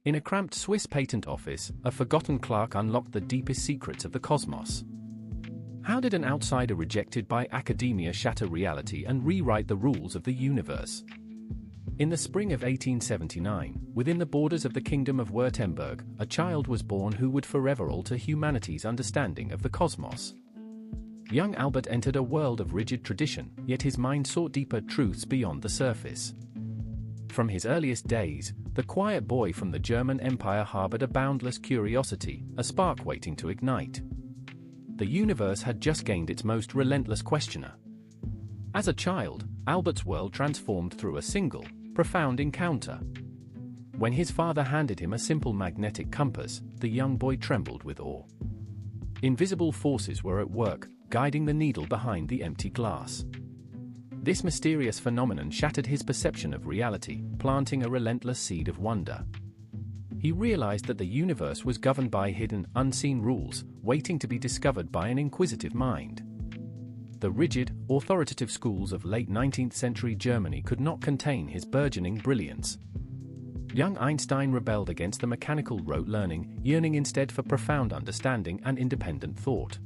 In a cramped Swiss patent office, a forgotten clerk unlocked the deepest secrets of the cosmos. How did an outsider rejected by academia shatter reality and rewrite the rules of the universe? In the spring of 1879, within the borders of the Kingdom of Württemberg, a child was born who would forever alter humanity's understanding of the cosmos. Young Albert entered a world of rigid tradition, yet his mind sought deeper truths beyond the surface. From his earliest days, the quiet boy from the German Empire harbored a boundless curiosity, a spark waiting to ignite. The universe had just gained its most relentless questioner. As a child, Albert's world transformed through a single, profound encounter. When his father handed him a simple magnetic compass, the young boy trembled with awe. Invisible forces were at work, guiding the needle behind the empty glass. This mysterious phenomenon shattered his perception of reality, planting a relentless seed of wonder. He realized that the universe was governed by hidden, unseen rules, waiting to be discovered by an inquisitive mind. The rigid, authoritative schools of late 19th century Germany could not contain his burgeoning brilliance. Young Einstein rebelled against the mechanical rote learning, yearning instead for profound understanding and independent thought.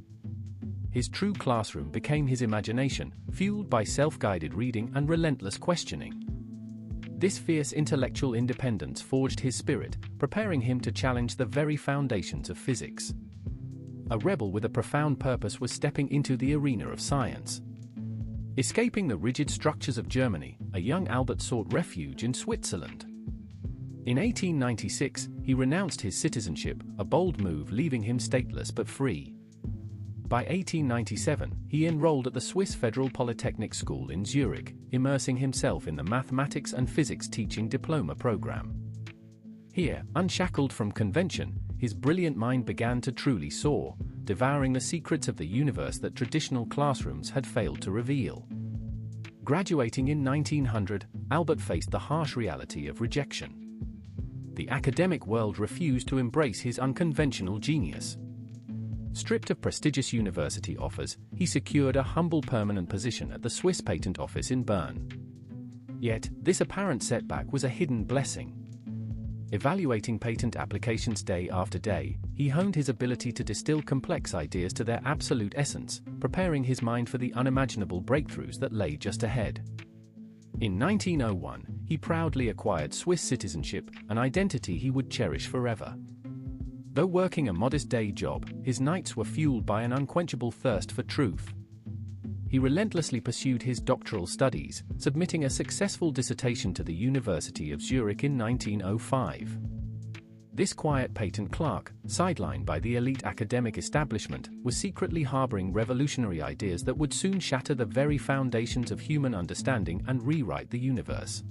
His true classroom became his imagination, fueled by self-guided reading and relentless questioning. This fierce intellectual independence forged his spirit, preparing him to challenge the very foundations of physics. A rebel with a profound purpose was stepping into the arena of science. Escaping the rigid structures of Germany, a young Albert sought refuge in Switzerland. In 1896, he renounced his citizenship, a bold move leaving him stateless but free. By 1897, he enrolled at the Swiss Federal Polytechnic School in Zurich, immersing himself in the mathematics and physics teaching diploma program. Here, unshackled from convention, his brilliant mind began to truly soar, devouring the secrets of the universe that traditional classrooms had failed to reveal. Graduating in 1900, Albert faced the harsh reality of rejection. The academic world refused to embrace his unconventional genius. Stripped of prestigious university offers, he secured a humble permanent position at the Swiss Patent Office in Bern. Yet, this apparent setback was a hidden blessing. Evaluating patent applications day after day, he honed his ability to distill complex ideas to their absolute essence, preparing his mind for the unimaginable breakthroughs that lay just ahead. In 1901, he proudly acquired Swiss citizenship, an identity he would cherish forever. Though working a modest day job, his nights were fueled by an unquenchable thirst for truth. He relentlessly pursued his doctoral studies, submitting a successful dissertation to the University of Zurich in 1905. This quiet patent clerk, sidelined by the elite academic establishment, was secretly harboring revolutionary ideas that would soon shatter the very foundations of human understanding and rewrite the universe.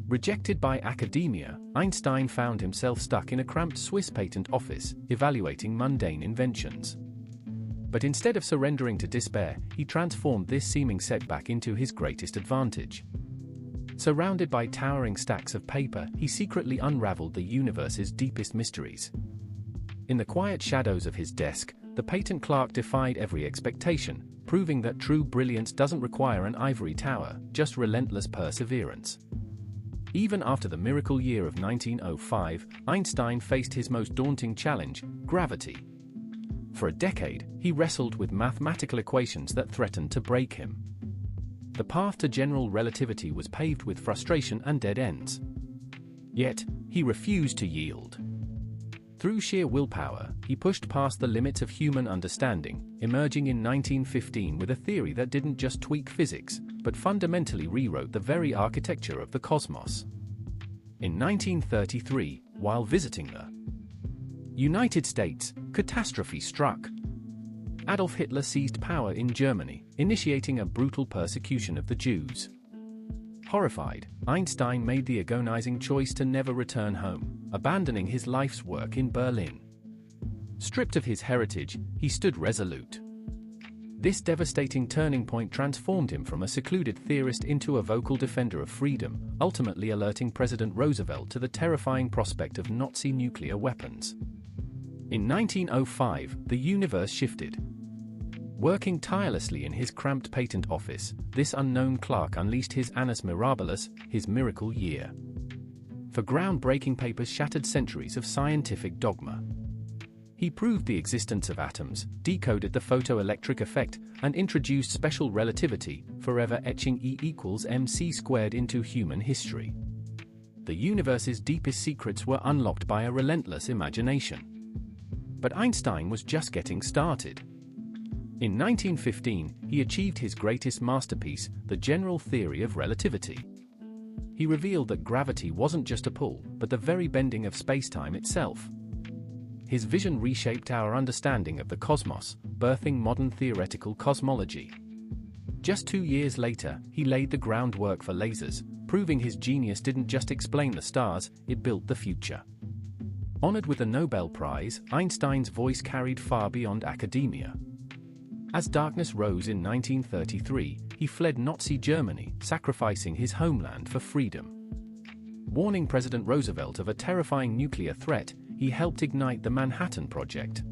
Rejected by academia, Einstein found himself stuck in a cramped Swiss patent office, evaluating mundane inventions. But instead of surrendering to despair, he transformed this seeming setback into his greatest advantage. Surrounded by towering stacks of paper, he secretly unraveled the universe's deepest mysteries. In the quiet shadows of his desk, the patent clerk defied every expectation, proving that true brilliance doesn't require an ivory tower, just relentless perseverance. Even after the miracle year of 1905, Einstein faced his most daunting challenge, gravity. For a decade, he wrestled with mathematical equations that threatened to break him. The path to general relativity was paved with frustration and dead ends. Yet, he refused to yield. Through sheer willpower, he pushed past the limits of human understanding, emerging in 1915 with a theory that didn't just tweak physics, but fundamentally rewrote the very architecture of the cosmos. In 1933, while visiting the United States, catastrophe struck. Adolf Hitler seized power in Germany, initiating a brutal persecution of the Jews. Horrified, Einstein made the agonizing choice to never return home, abandoning his life's work in Berlin. Stripped of his heritage, he stood resolute. This devastating turning point transformed him from a secluded theorist into a vocal defender of freedom, ultimately alerting President Roosevelt to the terrifying prospect of Nazi nuclear weapons. In 1905, the universe shifted. Working tirelessly in his cramped patent office, this unknown clerk unleashed his annus mirabilis, his miracle year. for groundbreaking papers shattered centuries of scientific dogma. He proved the existence of atoms, decoded the photoelectric effect, and introduced special relativity, forever etching E=mc² into human history. The universe's deepest secrets were unlocked by a relentless imagination. But Einstein was just getting started. In 1915, he achieved his greatest masterpiece, the general theory of relativity. He revealed that gravity wasn't just a pull, but the very bending of spacetime itself. His vision reshaped our understanding of the cosmos, birthing modern theoretical cosmology. Just 2 years later, he laid the groundwork for lasers, proving his genius didn't just explain the stars, it built the future. Honored with the Nobel Prize, Einstein's voice carried far beyond academia. As darkness rose in 1933, he fled Nazi Germany, sacrificing his homeland for freedom. Warning President Roosevelt of a terrifying nuclear threat, he helped ignite the Manhattan Project.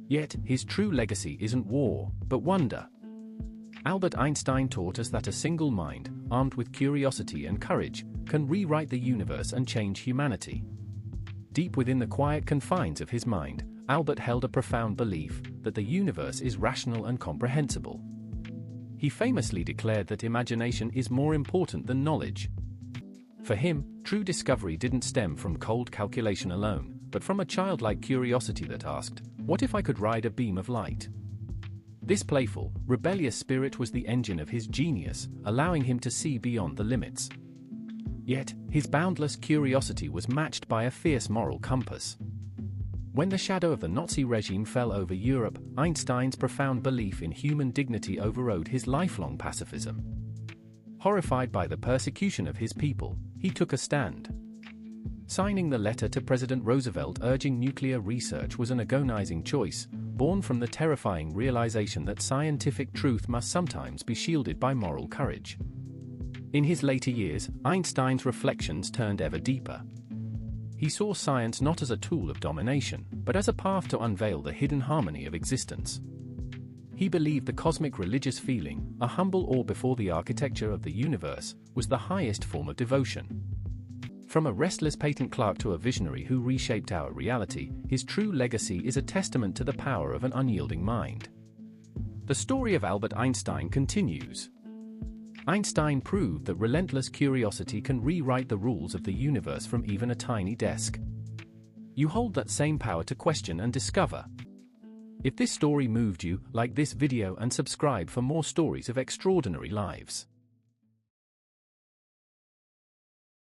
Yet, his true legacy isn't war, but wonder. Albert Einstein taught us that a single mind, armed with curiosity and courage, can rewrite the universe and change humanity. Deep within the quiet confines of his mind, Albert held a profound belief that the universe is rational and comprehensible. He famously declared that imagination is more important than knowledge. For him, true discovery didn't stem from cold calculation alone, but from a childlike curiosity that asked, "What if I could ride a beam of light?" This playful, rebellious spirit was the engine of his genius, allowing him to see beyond the limits. Yet, his boundless curiosity was matched by a fierce moral compass. When the shadow of the Nazi regime fell over Europe, Einstein's profound belief in human dignity overrode his lifelong pacifism. Horrified by the persecution of his people, he took a stand. Signing the letter to President Roosevelt urging nuclear research was an agonizing choice, born from the terrifying realization that scientific truth must sometimes be shielded by moral courage. In his later years, Einstein's reflections turned ever deeper. He saw science not as a tool of domination, but as a path to unveil the hidden harmony of existence. He believed the cosmic religious feeling, a humble awe before the architecture of the universe, was the highest form of devotion. From a restless patent clerk to a visionary who reshaped our reality, his true legacy is a testament to the power of an unyielding mind. The story of Albert Einstein continues. Einstein proved that relentless curiosity can rewrite the rules of the universe from even a tiny desk. You hold that same power to question and discover. If this story moved you, like this video and subscribe for more stories of extraordinary lives.